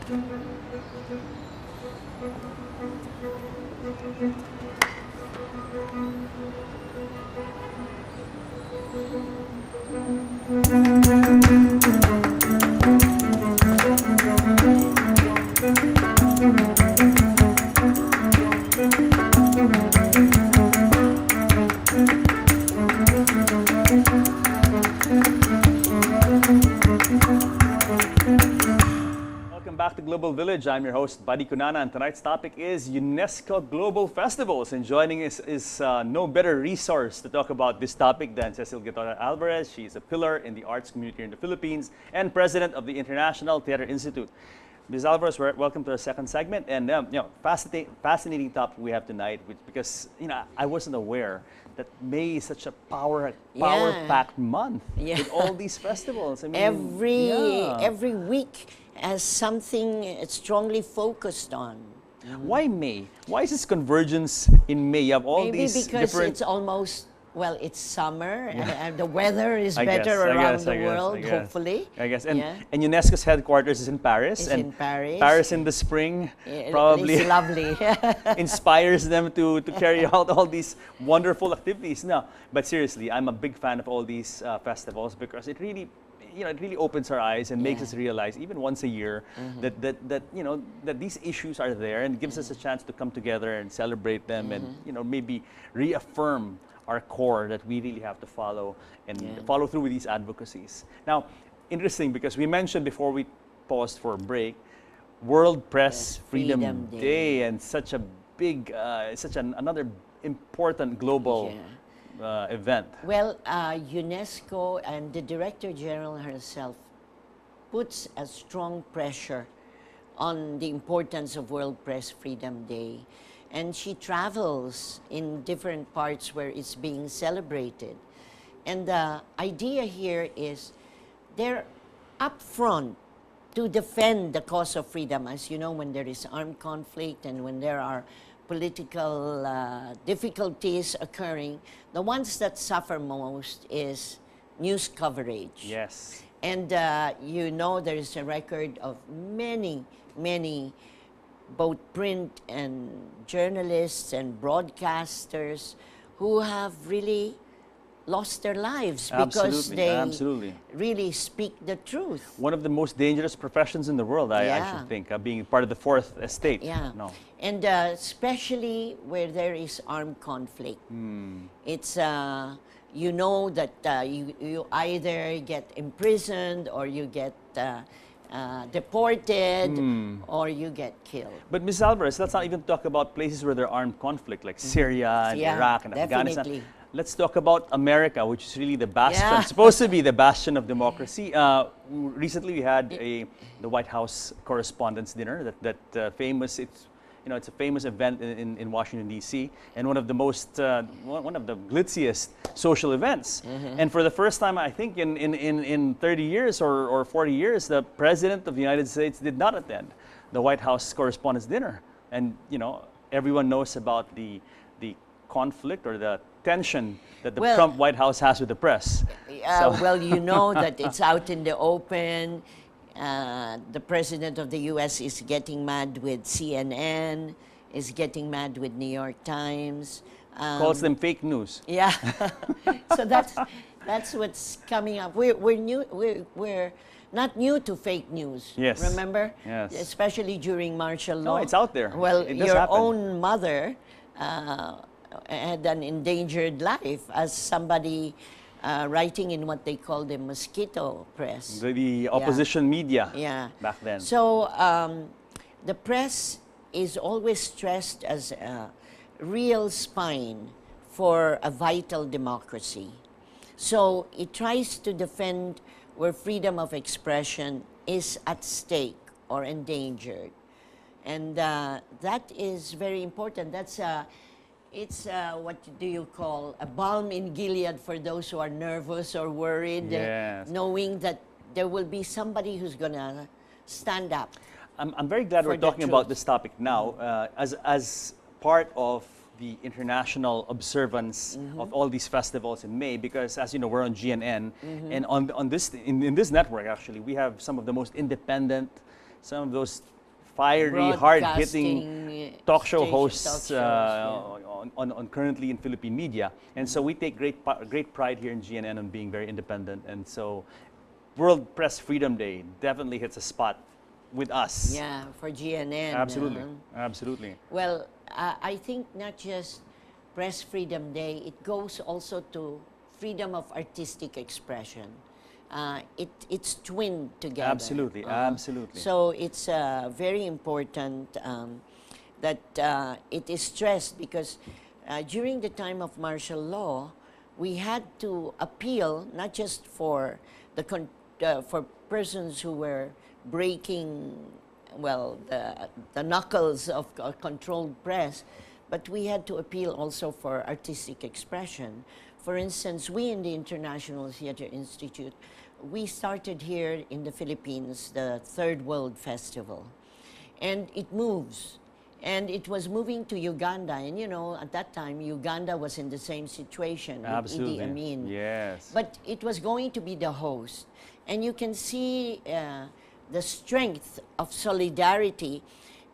Welcome back to Global Village. I'm your host, Buddy Kunana, and tonight's topic is UNESCO Global Festivals. And joining us is no better resource to talk about this topic than Cecil Guitora Alvarez. She is a pillar in the arts community in the Philippines and president of the International Theater Institute. Ms. Alvarez, welcome to our second segment. And fascinating topic we have tonight, because I wasn't aware that May is such a power-packed month with all these festivals. I mean, every week has something strongly focused on. Why May? Why is this convergence in May? You have all Maybe these because different... it's almost, well, it's summer and the weather is better around the world, hopefully. I guess. And UNESCO's headquarters is in Paris. It's and in Paris. Paris in the spring probably it's lovely. inspires them to carry out all these wonderful activities. No, but seriously, I'm a big fan of all these festivals because it really opens our eyes and makes us realize, even once a year, that these issues are there, and gives us a chance to come together and celebrate them, and maybe reaffirm our core that we really have to follow and follow through with these advocacies. Now, interesting, because we mentioned before we paused for a break, World Press Freedom Day, and such a big, another important global event. Well, UNESCO and the Director General herself puts a strong pressure on the importance of World Press Freedom Day. And she travels in different parts where it's being celebrated. And the idea here is they're up front to defend the cause of freedom. As you know, when there is armed conflict and when there are political difficulties occurring, the ones that suffer most is news coverage. Yes. And there is a record of many both print and journalists and broadcasters who have really lost their lives because they really speak the truth. One of the most dangerous professions in the world, I should think, being part of the fourth estate. Yeah. No. And especially where there is armed conflict. It's, that you either get imprisoned or you get deported or you get killed. But Ms. Alvarez, let's not even talk about places where there are armed conflict, like Syria and Iraq and Afghanistan. Let's talk about America, which is really the bastion, supposed to be the bastion of democracy. Recently, we had the White House Correspondents' Dinner, that famous. It's a famous event in Washington, D.C., and one of the glitziest social events. And for the first time, I think, in 30 years or 40 years, the President of the United States did not attend the White House Correspondents' Dinner. And, everyone knows about the conflict or the tension that the Trump White House has with the press. Well, you know that it's out in the open. The president of the U.S. is getting mad with CNN, is getting mad with New York Times. Calls them fake news. Yeah. So that's what's coming up. We're not new to fake news. Yes. Remember? Yes. Especially during martial law. No, it's out there. Well, your own mother had an endangered life as somebody writing in what they call the mosquito press. The opposition media back then. So the press is always stressed as a real spine for a vital democracy. So it tries to defend where freedom of expression is at stake or endangered. And that is very important. It's what do you call a balm in Gilead for those who are nervous or worried, knowing that there will be somebody who's going to stand up. I'm very glad we're talking about this topic now as part of the international observance of all these festivals in May, because as you know, we're on GNN, and in this network actually we have some of the most independent, some of those fiery, hard-hitting Broadcasting, talk show station hosts talk shows, on currently in Philippine media. And so we take great pride here in GNN on being very independent. And so World Press Freedom Day definitely hits a spot with us. Yeah, for GNN. Absolutely, absolutely. Well, I think not just Press Freedom Day, it goes also to freedom of artistic expression. It's twinned together. Absolutely, absolutely. So it's very important that it is stressed because during the time of martial law, we had to appeal not just for for persons who were breaking, well, the knuckles of a controlled press, but we had to appeal also for artistic expression. For instance, we in the International Theatre Institute, we started here in the Philippines the Third World Festival, and it moves. And it was moving to Uganda, and you know, at that time, Uganda was in the same situation with Absolutely. Idi Amin. Yes. But it was going to be the host. And you can see the strength of solidarity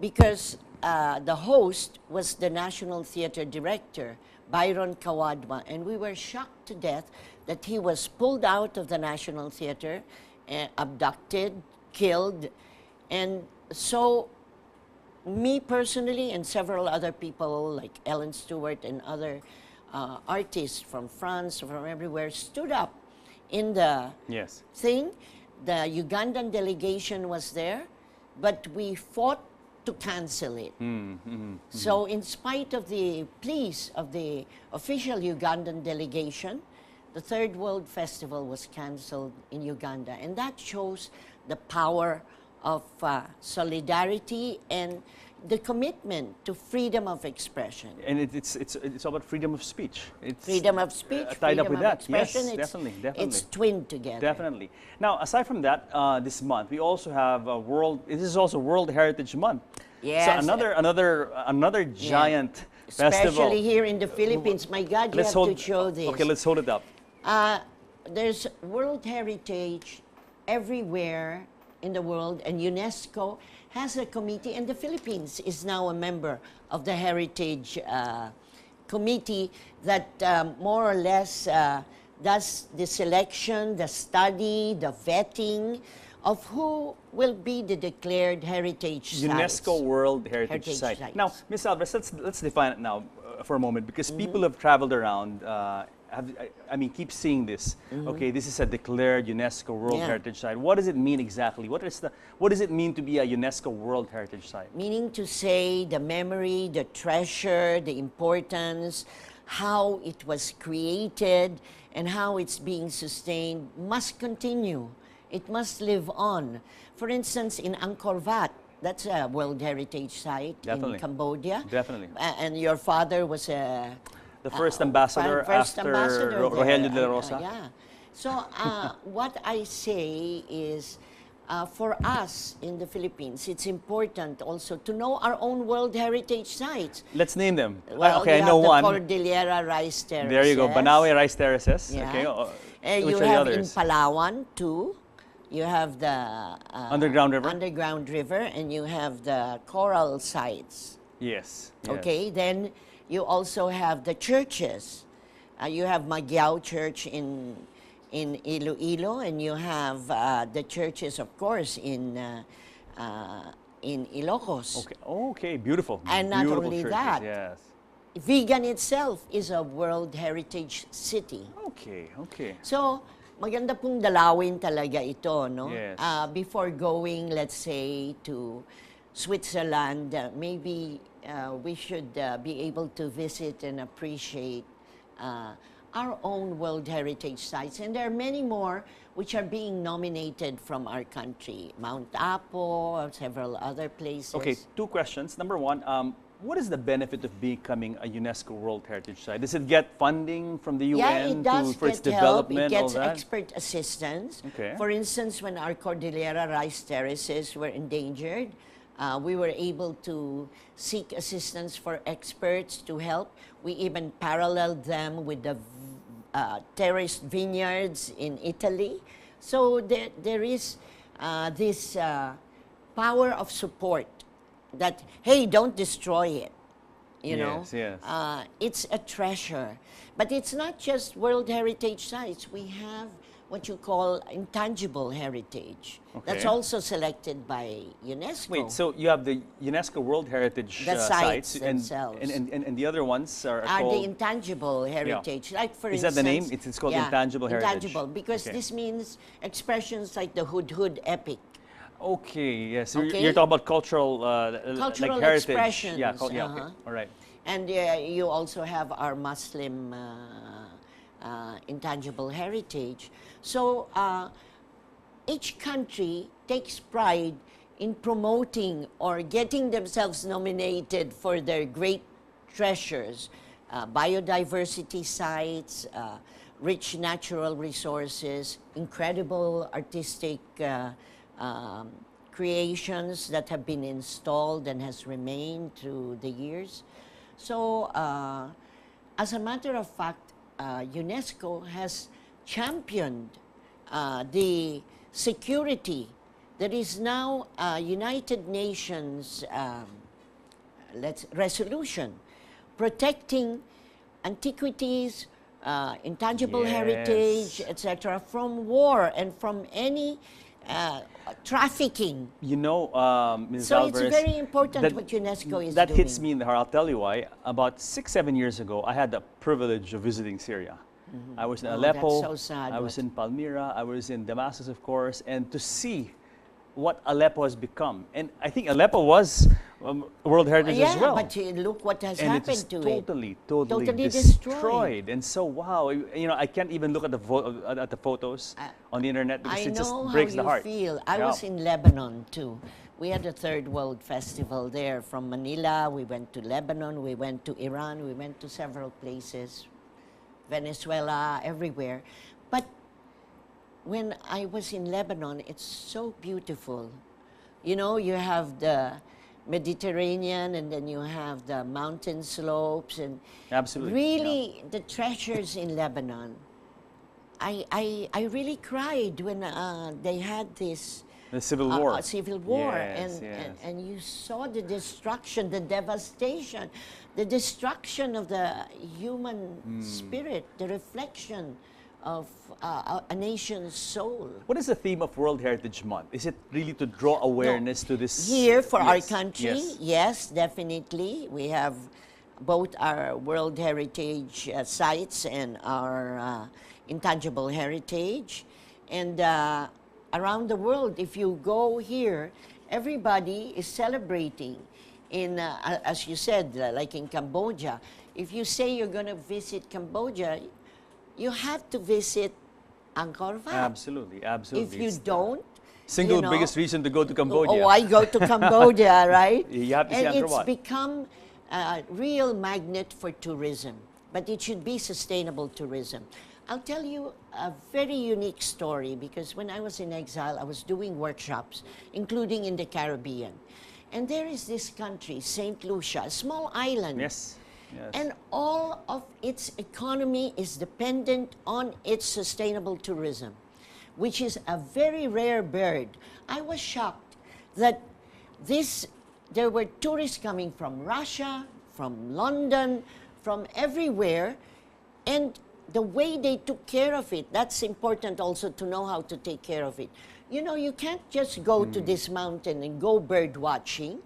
because the host was the National Theatre Director, Byron Kawadma, and we were shocked to death that he was pulled out of the National Theatre, abducted, killed, and so me personally and several other people like Ellen Stewart and other artists from France, from everywhere, stood up in the Yes. thing. The Ugandan delegation was there, but we fought to cancel it. So in spite of the pleas of the official Ugandan delegation, the Third World Festival was canceled in Uganda. And that shows the power of solidarity and the commitment to freedom of expression. And it's about freedom of speech. It's Freedom of speech, tied up freedom with of that. expression, Yes, definitely. it's twinned together. Definitely. Now, aside from that, this month we also have a this is also World Heritage Month. Yes. So another giant festival. Especially here in the Philippines. My God, you have to show this. Okay, let's hold it up. There's World Heritage everywhere in the world, and UNESCO has a committee, and the Philippines is now a member of the Heritage Committee that more or less does the selection, the study, the vetting of who will be the declared heritage sites. UNESCO World Heritage Site. Sites. Now, Ms. Alvarez, let's define it now for a moment because people have traveled around. Keep seeing this. Okay, this is a declared UNESCO World Heritage Site. What does it mean exactly? What does it mean to be a UNESCO World Heritage Site? Meaning to say the memory, the treasure, the importance, how it was created, and how it's being sustained must continue. It must live on. For instance, in Angkor Wat, that's a World Heritage Site in Cambodia. Definitely. And your father was a the first ambassador after Rogelio de la Rosa. Yeah. So what I say is, for us in the Philippines, it's important also to know our own World Heritage Sites. Let's name them. Well, okay, you I know have one. the Cordillera Rice Terraces. There you go, Banawe Rice Terraces. Yeah. Okay. Which You are the have in others? Palawan too. You have the Underground River. Underground River, and you have the coral sites. Yes. Okay, then you also have the churches. You have Magyao Church in Iloilo, and you have the churches, of course, in Ilocos. Okay. Okay. Beautiful. And not Beautiful only churches, that, Yes. Vigan itself is a World Heritage City. Okay. Okay. So, maganda pong dalawin talaga ito, no? Yes. Before going, let's say, to Switzerland, maybe we should be able to visit and appreciate our own World Heritage Sites. And there are many more which are being nominated from our country. Mount Apo, several other places. Okay. Two questions. Number one, what is the benefit of becoming a UNESCO World Heritage Site? Does it get funding from the UN Yeah, it does for its get help. development? It gets all that? expert assistance. Okay. For instance, when our Cordillera Rice Terraces were endangered, we were able to seek assistance for experts to help. We even paralleled them with the terraced vineyards in Italy. So there is this power of support that, hey, don't destroy it. You know, Yes, yes. it's a treasure. But it's not just World Heritage Sites. We have what you call intangible heritage. That's Okay. also selected by UNESCO. Wait, so you have the UNESCO World Heritage The sites sites, themselves. and the other ones are are the called. intangible heritage. Like for Is that instance, the name? It's called intangible heritage. Intangible, because Okay. this means expressions like the Hudhud epic. Okay, yes. So Okay. you're talking about cultural, Cultural like heritage. expressions, Yeah, okay. uh-huh. All right. And you also have our Muslim intangible heritage. So each country takes pride in promoting or getting themselves nominated for their great treasures, biodiversity sites, rich natural resources, incredible artistic creations that have been installed and has remained through the years. So, as a matter of fact, UNESCO has championed the security. There is now a United Nations resolution protecting antiquities, intangible heritage, Yes. etc., from war and from any trafficking. You know, Ms. So it's Alvarez, very important what UNESCO is that doing. hits me in the heart. I'll tell you why. About 6-7 years ago, I had the privilege of visiting Syria. I was in Oh, Aleppo. that's so sad, I was what- in Palmyra. I was in Damascus, of course, and to see what Aleppo has become. And I think Aleppo was World Heritage Yeah, as well. but look what has And it happened is to it. totally Totally destroyed. And so, wow, you know, I can't even look at the photos on the internet because I it just know how breaks the you heart. feel. I Yeah. was in Lebanon too. We had a Third World Festival there. From Manila, we went to Lebanon, we went to Iran, we went to several places, Venezuela, everywhere. But when I was in Lebanon, it's so beautiful. You know, you have the Mediterranean, and then you have the mountain slopes, and Absolutely. really the treasures in Lebanon. I really cried when they had this The Civil War. civil war, Yes, yes. and you saw the destruction, the devastation, the destruction of the human spirit, the reflection of a nation's soul. What is the theme of World Heritage Month? Is it really to draw awareness to this? Here for our Yes, country, yes. yes, definitely. We have both our World Heritage sites and our intangible heritage. And around the world, if you go here, everybody is celebrating. In, as you said, like in Cambodia, if you say you're going to visit Cambodia, you have to visit Angkor Wat. Absolutely, absolutely. If you It's don't, single you know, biggest reason to go to Cambodia. Oh, I go to Cambodia, right? You have to see and Angkor it's Wat. become a real magnet for tourism, but it should be sustainable tourism. I'll tell you a very unique story because when I was in exile, I was doing workshops, including in the Caribbean. And there is this country, St. Lucia, a small island. Yes, yes. And all of its economy is dependent on its sustainable tourism, which is a very rare bird. I was shocked that there were tourists coming from Russia, from London, from everywhere, and the way they took care of it, that's important also to know how to take care of it. You know, you can't just go to this mountain and go bird watching.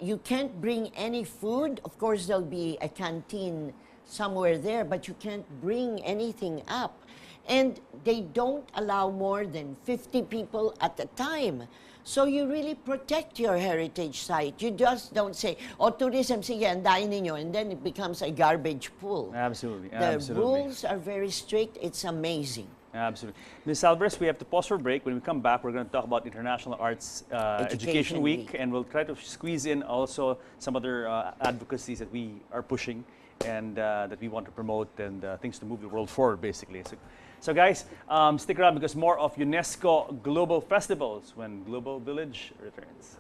You can't bring any food. Of course, there'll be a canteen somewhere there, but you can't bring anything up. And they don't allow more than 50 people at a time. So you really protect your heritage site. You just don't say, oh, tourism, sige, andayin ninyo, and then it becomes a garbage pool. Absolutely, The absolutely. rules are very strict. It's amazing. Absolutely. Ms. Alvarez, we have to pause for a break. When we come back, we're going to talk about International Arts Education Week, and we'll try to squeeze in also some other advocacies that we are pushing and that we want to promote and things to move the world forward, basically. So guys, stick around because more of UNESCO Global Festivals when Global Village returns.